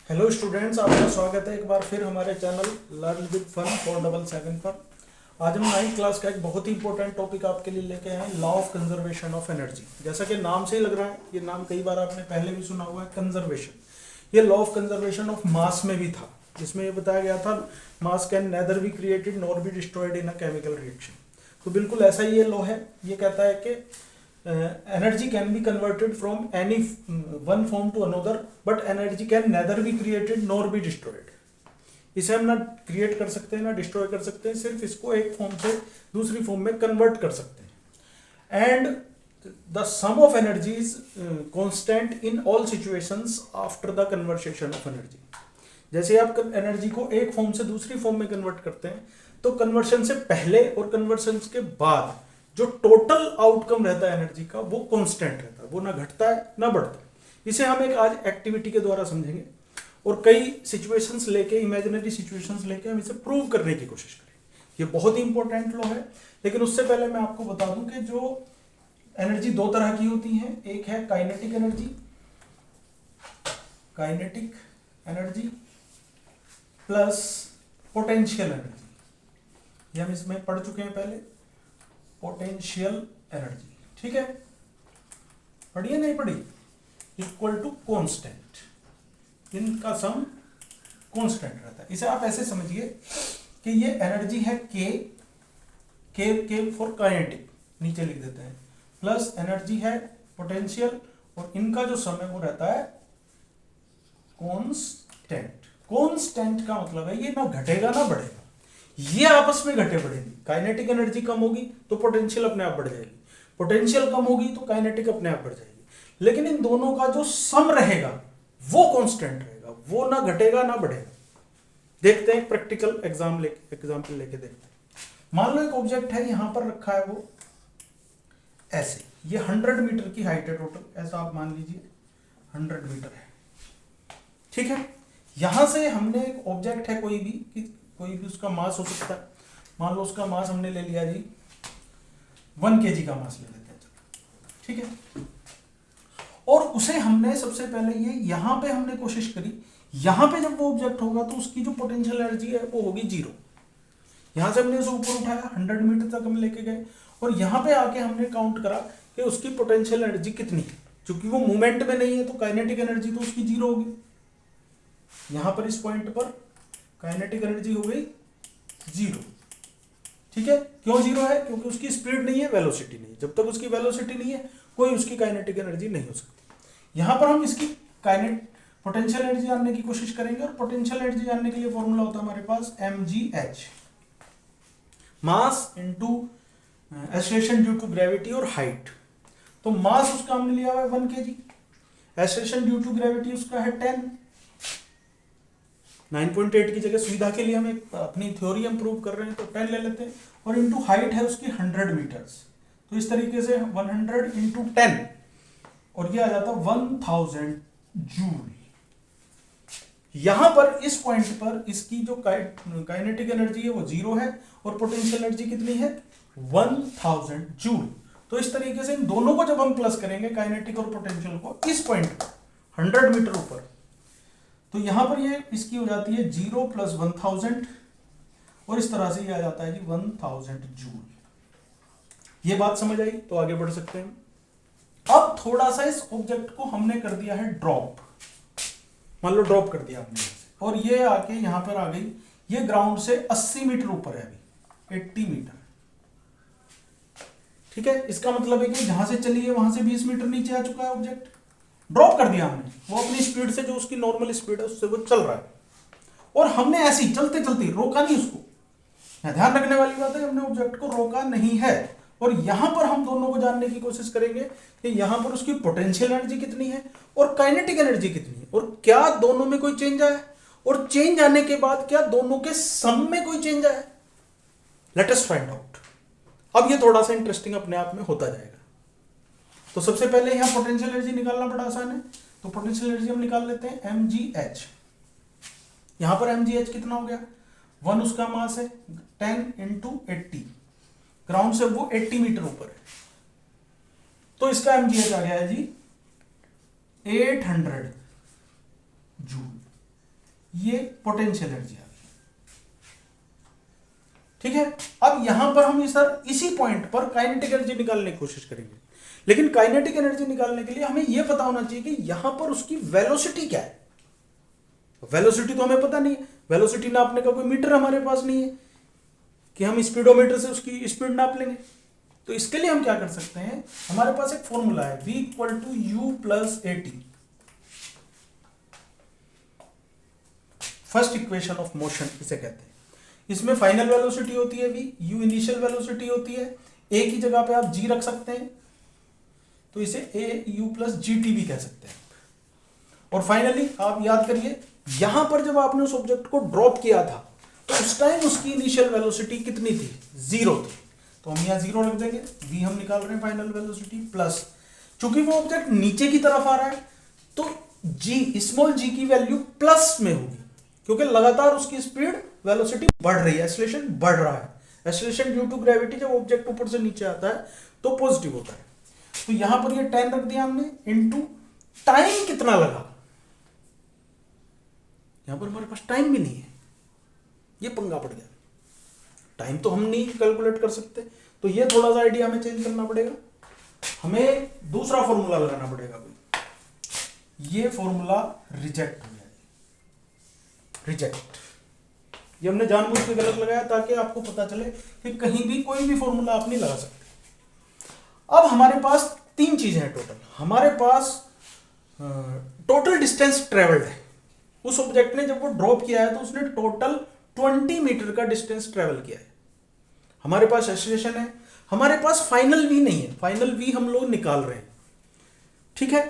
Hello students, आपका स्वागत है एक बार फिर हमारे चैनल लर्न विद फन 477 पर। आज हम 9th क्लास का एक बहुत ही इंपॉर्टेंट टॉपिक आपके लिए लेके आए हैं, law of conservation of energy. जैसा कि नाम से ही लग रहा है, ये नाम कई बार आपने पहले भी सुना हुआ है, कंजर्वेशन। ये law of conservation of mass में भी था, जिसमें ये बताया गया था मास can neither be created nor be destroyed in a chemical reaction. तो बिल्कुल ऐसा ही ये लॉ है। ये कहता है कि energy can be converted from any one form to another, but energy can neither be created nor be destroyed। इसे हम ना क्रिएट कर सकते हैं ना डिस्ट्रॉय कर सकते हैं, सिर्फ इसको एक फॉर्म से दूसरी फॉर्म में कन्वर्ट कर सकते हैं। And the sum of energy is constant in all situations after the conversation of energy. जैसे आप एनर्जी को एक फॉर्म से दूसरी फॉर्म में कन्वर्ट करते हैं, तो कन्वर्शन से पहले और कन्वर्शन के बाद जो टोटल आउटकम रहता है एनर्जी का, वो कांस्टेंट रहता है, वो ना घटता है ना बढ़ता है। इसे हम एक आज एक्टिविटी के द्वारा समझेंगे और कई सिचुएशंस लेके, इमेजिनरी सिचुएशंस लेके हम इसे प्रूव करने की कोशिश करेंगे। ये बहुत ही इंपॉर्टेंट लॉ है। लेकिन उससे पहले मैं आपको बता दूं कि जो एनर्जी दो तरह की होती है, एक है kinetic energy, kinetic energy plus potential energy. ये हम इसमें पढ़ चुके हैं पहले, पोटेंशियल एनर्जी। ठीक है, पढ़िए नहीं पढ़ी? इक्वल टू कांस्टेंट, इनका सम कांस्टेंट रहता है। इसे आप ऐसे समझिए कि ये एनर्जी है के फॉर काइनेटिक, नीचे लिख देते हैं, प्लस एनर्जी है पोटेंशियल, और इनका जो सम है वो रहता है कांस्टेंट। कांस्टेंट का मतलब है ये ना घटेगा ना बढ़ेगा, ये आपस में घटे बढ़ेगी। काइनेटिक एनर्जी कम होगी तो पोटेंशियल अपने आप बढ़ जाएगी, पोटेंशियल कम होगी तो काइनेटिक अपने आप बढ़ जाएगी। लेकिन इन दोनों का जो सम रहेगा वो कांस्टेंट रहेगा, वो ना घटेगा ना बढ़ेगा। देखते हैं, प्रैक्टिकल एग्जांपल लेके देखते हैं। मान लो एक ऑब्जेक्ट है, यहां पर रखा है वो ऐसे, ये 100 मीटर की हाइट है टोटल, ऐसा आप मान लीजिए 100 मीटर है। ठीक है, यहां से हमने एक ऑब्जेक्ट है, कोई भी उसका मास हो सकता है। मान लो उसका मास हमने ले लिया जी 1 kg का मास ले लेते हैं, चलो ठीक है। और उसे हमने सबसे पहले ये यहां पे हमने कोशिश करी, यहां पे जब वो ऑब्जेक्ट होगा तो उसकी जो पोटेंशियल एनर्जी है वो होगी 0। यहां से हमने उसे ऊपर उठाया, 100 मीटर तक हम लेके गए, और यहां पे आके हमने काउंट करा कि उसकी पोटेंशियल एनर्जी कितनी है। चूंकि वो मूवमेंट में नहीं है तो काइनेटिक एनर्जी तो उसकी 0 होगी। यहां पर इस पॉइंट पर काइनेटिक एनर्जी हो गई 0। ठीक है, क्यों 0 है? क्योंकि उसकी स्पीड नहीं है, वेलोसिटी नहीं है। जब तक उसकी वेलोसिटी नहीं है, कोई उसकी काइनेटिक एनर्जी नहीं हो सकती। यहां पर हम इसकी पोटेंशियल एनर्जी जानने की कोशिश करेंगे, और पोटेंशियल एनर्जी जानने के लिए फॉर्मूला होता है हमारे पास mgh, mass into acceleration due to gravity और हाइट। तो मास उसका हमने लिया हुआ है 1 kg, acceleration due to gravity उसका है 10, 9.8 की जगह सुविधा के लिए हम एक अपनी थ्योरी हम प्रूव कर रहे हैं तो 10 ले लेते हैं, और इनटू हाइट है उसकी 100 मीटर्स। तो इस तरीके से 100 इंटू 10, और ये आ जाता 1000 जूल। यहां पर इस पॉइंट पर इसकी जो काइनेटिक एनर्जी है वो 0 है, और पोटेंशियल एनर्जी कितनी है 1000 जूल। तो इस तरीके से इन दोनों को जब हम प्लस करेंगे, काइनेटिक और पोटेंशियल को, इस पॉइंट पर 100 मीटर ऊपर, तो यहां पर ये इसकी हो जाती है 0 + 1000, और इस तरह से ये आ जाता है जी 1000 जूल। ये बात समझ आई? तो आगे बढ़ सकते हैं। अब थोड़ा सा इस ऑब्जेक्ट को हमने कर दिया है ड्रॉप, मान लो ड्रॉप कर दिया हमने, और ये आके यहां पर आ गई। ये ग्राउंड से 80 मीटर ऊपर है, अभी 80 मीटर। ठीक है, इसका मतलब है कि जहां से चली है वहां से 20 मीटर नीचे आ चुका है ऑब्जेक्ट। ड्रॉप कर दिया हमने, वो अपनी स्पीड से, जो उसकी नॉर्मल स्पीड है उससे वो चल रहा है, और हमने ऐसे ही चलते चलते रोका नहीं उसको। ध्यान रखने वाली बात है, हमने ऑब्जेक्ट को रोका नहीं है। और यहां पर हम दोनों को जानने की कोशिश करेंगे कि यहां पर उसकी पोटेंशियल एनर्जी कितनी है और काइनेटिक एनर्जी कितनी है, और क्या दोनों में कोई चेंज आया, और चेंज आने के बाद क्या दोनों के सम में कोई चेंज आया। Let us find out. अब ये थोड़ा सा इंटरेस्टिंग अपने आप में होता जाएगा। तो सबसे पहले यहां पोटेंशियल एनर्जी निकालना बड़ा आसान है, तो पोटेंशियल एनर्जी हम निकाल लेते हैं mgh। यहां पर mgh कितना हो गया, 1 उसका मास है, 10 इंटू 80, ग्राउंड से वो 80 मीटर ऊपर है, तो इसका mgh आ गया है जी 800 जूल। ये पोटेंशियल एनर्जी आ गई। ठीक है, अब यहां पर हम सर इसी पॉइंट पर काइनेटिक एनर्जी निकालने की कोशिश करेंगे, लेकिन काइनेटिक एनर्जी निकालने के लिए हमें यह पता होना चाहिए कि यहां पर उसकी वेलोसिटी क्या है। वेलोसिटी तो हमें पता नहीं है, वेलोसिटी नापने का कोई मीटर हमारे पास नहीं है कि हम स्पीडोमीटर से उसकी स्पीड नाप लेंगे। तो इसके लिए हम क्या कर सकते हैं, हमारे पास एक फॉर्मूला है v equal to u plus a t, first equation of motion इसे कहते हैं। इसमें फाइनल वेलोसिटी होती है v, u इनिशियल वेलोसिटी होती है, a की जगह पे आप g रख सकते हैं, तो इसे a u plus G T भी कह सकते हैं। और फाइनली आप याद करिए, यहां पर जब आपने उस ऑब्जेक्ट को ड्रॉप किया था तो उस टाइम उसकी इनिशियल वेलोसिटी कितनी थी, 0 थी। तो हम यहां 0 रख देंगे, v हम निकाल रहे हैं फाइनल वेलोसिटी प्लस, चूंकि वो ऑब्जेक्ट नीचे की तरफ आ रहा है तो g स्मॉल g की वैल्यू प्लस में होगी, क्योंकि लगातार उसकी स्पीड वेलोसिटी बढ़ रही है, एक्सेलरेशन बढ़ रहा है। एक्सेलरेशन ड्यू टू ग्रेविटी जब ऑब्जेक्ट ऊपर से नीचे आता है तो पॉजिटिव होता है। तो यहां पर ये 10 रख दिया हमने, इनटू टाइम कितना लगा, यहां पर हमारे पास टाइम भी नहीं है, ये पंगा पड़ गया। टाइम तो हम नहीं कैलकुलेट कर सकते, तो ये थोड़ा सा आइडिया हमें चेंज करना पड़ेगा, हमें दूसरा फॉर्मूला लगाना पड़ेगा कोई। ये फॉर्मूला रिजेक्ट हो गया, रिजेक्ट, ये हमने जानबूझ के गलत लगाया ताकि आपको पता चले कि कहीं भी कोई भी फॉर्मूला आप नहीं लगा सकते। अब हमारे पास 3 चीजें हैं टोटल, हमारे पास टोटल डिस्टेंस ट्रेवल्ड है। उस ऑब्जेक्ट ने जब वो ड्रॉप किया है तो उसने टोटल 20 मीटर का डिस्टेंस ट्रेवल किया है। हमारे पास एक्सेलरेशन है, हमारे पास फाइनल वी नहीं है, फाइनल वी हम लोग निकाल रहे हैं। ठीक है,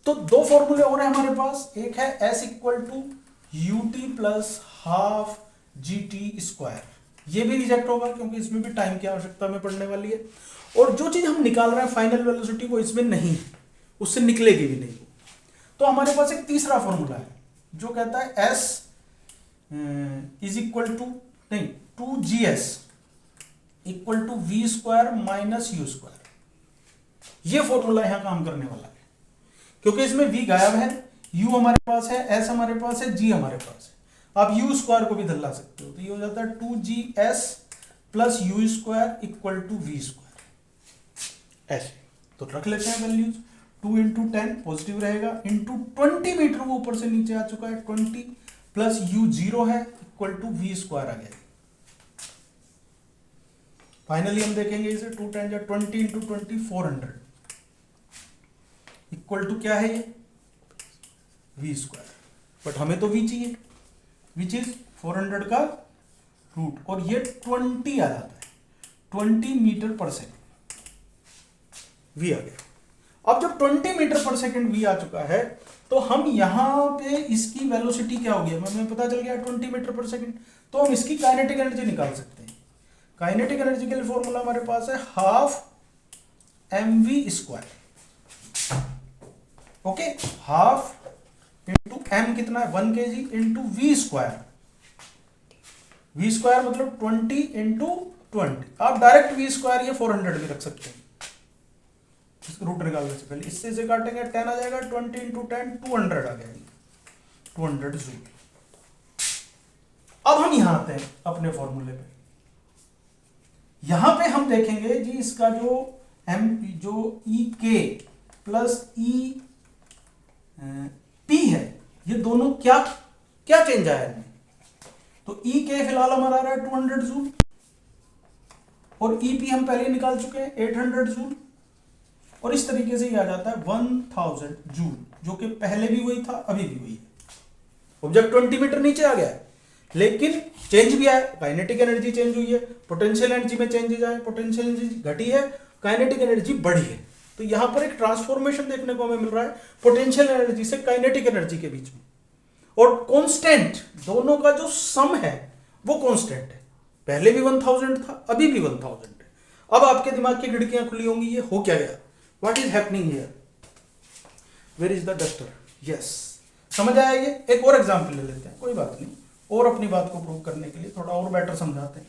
तो 2 फॉर्मूले और हैं हमारे पास, एक है s equal to u t plus half g t square, ये भी रिजेक्ट होगा क्योंकि इसमें भी टाइम की आवश्यकता हमें पड़ने वाली है। और जो चीज हम निकाल रहे हैं फाइनल वेलोसिटी, वो इसमें नहीं है, उससे निकलेगी भी नहीं। तो हमारे पास एक तीसरा फॉर्मूला है जो कहता है s इज इक्वल टू नहीं 2gs equal to v square minus u square. ये फॉर्मूला यहां काम करने वाला है, क्योंकि इसमें v गायब है, u हमारे पास है, s हमारे पास है, g हमारे पास है। आप u स्क्वायर को भी धल्ला सकते हो, तो ये हो जाता है 2gs plus u square equal to v square. ऐसे तो रख लेते हैं वैल्यूज, 2 इंटू 10 पॉजिटिव रहेगा, इंटू 20 मीटर वो ऊपर से नीचे आ चुका है, 20 प्लस यू 0 है इक्वल टू वी स्क्वायर आ गया। फाइनली हम देखेंगे इसे 2 10 या 20 इंटू 20 400 इक्वल टू क्या है ये वी स्क्वायर, बट हमें तो वी चाहिए, विच इज 400 का रूट, और ये 20 आ जाता है, 20 मीटर पर सेकेंड वी आ गया। अब जब 20 मीटर पर सेकेंड वी आ चुका है तो हम यहां पे इसकी वेलोसिटी क्या होगी हमें पता चल गया 20 मीटर पर सेकेंड, तो हम इसकी काइनेटिक एनर्जी निकाल सकते हैं। काइनेटिक एनर्जी के लिए फॉर्मूला हमारे पास है half mv square, okay, half into m कितना है 1 kg into v square, v square मतलब 20 इंटू 20। आप डायरेक्ट वी स्क्वायर ये 400 भी रख सकते हैं, रूट निकालने से पहले इससे से काटेंगे 10 आ जाएगा, 20 इंटू 10 200 आ गया, 200 जूल। अब हम यहां आते हैं अपने फॉर्मूले पे, यहां पे हम देखेंगे जी इसका जो ई के प्लस ई पी है, ये दोनों क्या क्या चेंज आया है। तो ई के फिलहाल हमारा आ रहा है 200 जूल, और ई पी हम पहले निकाल चुके हैं 800 जूल, और इस तरीके से ये आ जाता है 1000 जूल, जो कि पहले भी वही था अभी भी वही है। ऑब्जेक्ट 20 मीटर नीचे आ गया है, लेकिन चेंज भी आया, काइनेटिक एनर्जी चेंज हुई है, पोटेंशियल एनर्जी में चेंजेस आए, पोटेंशियल एनर्जी घटी है, काइनेटिक एनर्जी बढ़ी है। तो यहां पर एक ट्रांसफॉर्मेशन देखने को हमें मिल रहा है पोटेंशियल एनर्जी से काइनेटिक एनर्जी के बीच में, और कांस्टेंट दोनों का जो सम है वो कांस्टेंट है, पहले भी 1000 था अभी भी 1000 है। अब आपके दिमाग की खिड़कियां खुली होंगी, ये हो क्या गया, what is happening here, where is the duster. Yes, समझ आया ये। एक और एग्जांपल ले लेते हैं, कोई बात नहीं, और अपनी बात को प्रूव करने के लिए थोड़ा और बेटर समझाते हैं,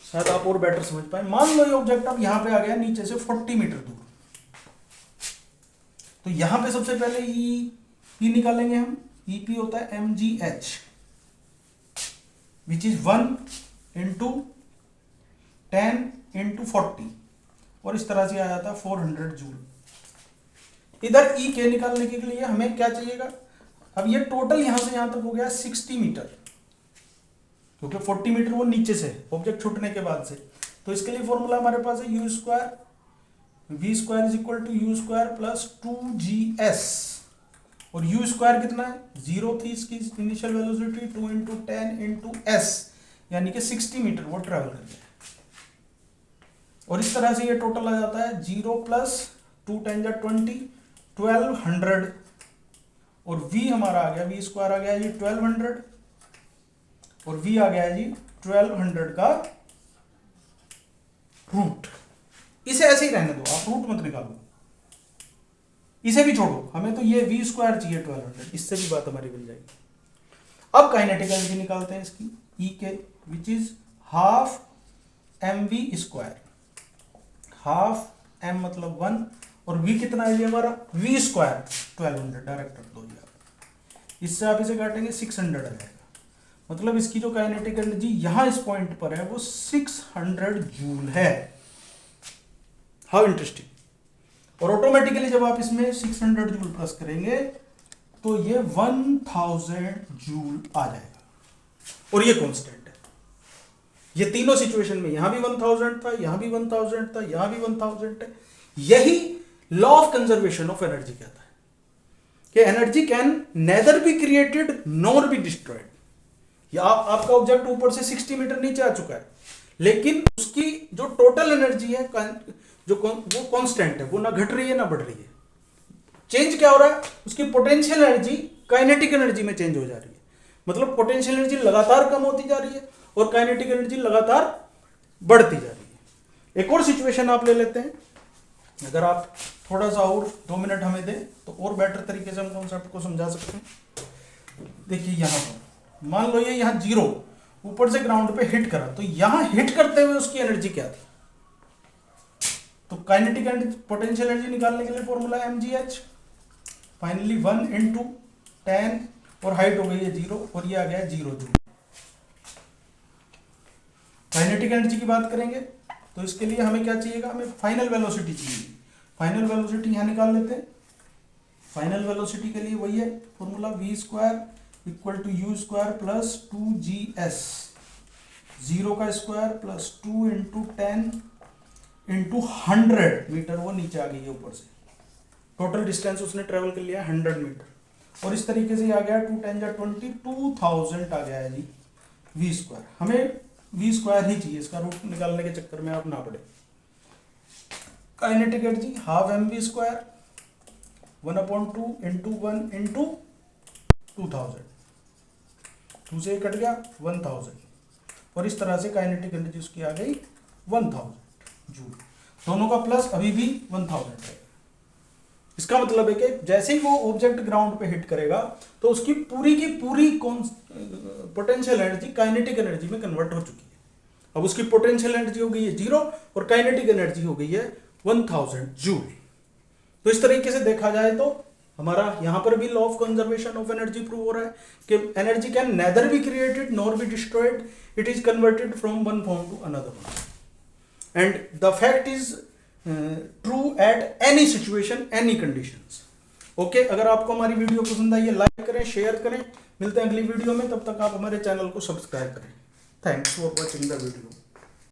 शायद आप और बेटर समझ पाए। मान लो ये ऑब्जेक्ट अब यहां पे आ गया नीचे से 40 मीटर दूर, तो यहां पे सबसे पहले ई निकालेंगे हम, ईपी होता है mgh which is 1 into 10 into 40 और इस तरह से आ जाता है 400 जूल। इधर ई के निकालने के लिए हमें क्या चाहिएगा, अब ये टोटल यहां से यहां तक हो गया 60 मीटर, क्योंकि 40 मीटर वो नीचे से ऑब्जेक्ट छूटने के बाद से। तो इसके लिए फॉर्मूला हमारे पास है u square v square is equal to u square plus 2GS, और यू स्क्वायर कितना है, 0 थी इसकी initial velocity, 2 into 10 into s, यानी कि 60 मीटर वो ट्रेवल कर गया। और इस तरह से ये टोटल आ जाता है 0 प्लस 2 10 जा 20, 1200, और v हमारा आ गया, वी स्क्वायर आ गया जी 1200, और v आ गया जी 1200 का रूट। इसे ऐसे ही रहने दो, आप रूट मत निकालो, इसे भी छोड़ो, हमें तो ये v स्क्वायर चाहिए 1200, इससे भी बात हमारी बन जाएगी। अब काइनेटिक एनर्जी निकालते हैं इसकी, E के which is half mv square, half m मतलब 1, और v कितना है हमारा, v स्क्वायर 1200, डायरेक्ट रख दो जी आप, इससे आप इसे काटेंगे 600 आ जाएगा। मतलब इसकी जो काइनेटिक एनर्जी यहां इस पॉइंट पर है वो 600 जूल है। How interesting. और ऑटोमेटिकली जब आप इसमें 600 जूल प्लस करेंगे तो ये 1000 जूल आ जाएगा, और ये कांस्टेंट है। ये तीनों सिचुएशन में, यहां भी 1000 था, यहां भी 1000 था, यहां भी 1000 है। यही law of conservation of energy कहता है कि energy can neither be created nor be destroyed. या आपका ऑब्जेक्ट ऊपर से 60 मीटर नीचे आ चुका है, लेकिन उसकी जो टोटल एनर्जी है वो कांस्टेंट है, वो ना घट रही है ना बढ़ रही है। चेंज क्या हो रहा है, उसकी पोटेंशियल एनर्जी काइनेटिक एनर्जी में चेंज हो जा रही है। मतलब पोटेंशियल एनर्जी लगातार कम होती जा रही है और काइनेटिक एनर्जी लगातार बढ़ती जा रही है। एक और सिचुएशन आप ले लेते हैं, अगर आप थोड़ा सा और 2 मिनट हमें दें तो और बेटर तरीके से हम कॉन्सेप्ट को समझा सकते हैं। देखिए यहां पर मान लो ये यहां 0 ऊपर से ग्राउंड पे हिट करा, तो यहां हिट करते हुए उसकी एनर्जी क्या थी, तो काइनेटिक एनर्जी पोटेंशियल एनर्जी निकालने के लिए फॉर्मूला mgh, फाइनली 1 इंटू 10, और हाइट हो गई है 0, और ये आ गया 0 जूल। काइनेटिक एनर्जी की बात करेंगे तो इसके लिए हमें क्या चाहिएगा, हमें फाइनल वेलोसिटी चाहिए। फाइनल वेलोसिटी यहां निकाल लेते हैं। फाइनल वेलोसिटी के लिए वही है formula v square equal to u square plus 2GS, 0 का square plus 2 into 10 into 100 metre, वो नीचे आ गई है ऊपर से। टोटल डिस्टेंस उसने ट्रेवल कर लिया 100 मीटर, और इस तरीके से आ गया 2 10 जा 20, 2000 आ गया है जी वी स्क्वायर। हमें वी स्क्वायर ही चाहिए, इसका रूट निकालने के चक्कर में आप ना पड़े। Kinetic energy half mv square 1/2 into 1 into 2000, 2 से कट गया 1000, और इस तरह से काइनेटिक एनर्जी उसकी आ गई 1000 जूल। दोनों का प्लस अभी भी 1000 है। इसका मतलब है कि जैसे ही वो ऑब्जेक्ट ग्राउंड पे हिट करेगा तो उसकी पूरी की पूरी पोटेंशियल एनर्जी काइनेटिक एनर्जी में कन्वर्ट हो चुकी है। अब उसकी पोटेंशियल एनर्जी हो गई है 0 और काइनेटिक एनर्जी हो गई है 1000 जूल। तो इस तरीके से देखा जाए तो हमारा यहां पर भी law of conservation of energy prove हो रहा है कि energy can neither be created nor be destroyed, it is converted from one form to another one, and the fact is true at any situation any conditions. Okay, अगर आपको हमारी video पसंद आई है like करें, शेयर करें। मिलते हैं अगली वीडियो में, तब तक आप हमारे चैनल को सब्सक्राइब करें। Thanks for watching the video.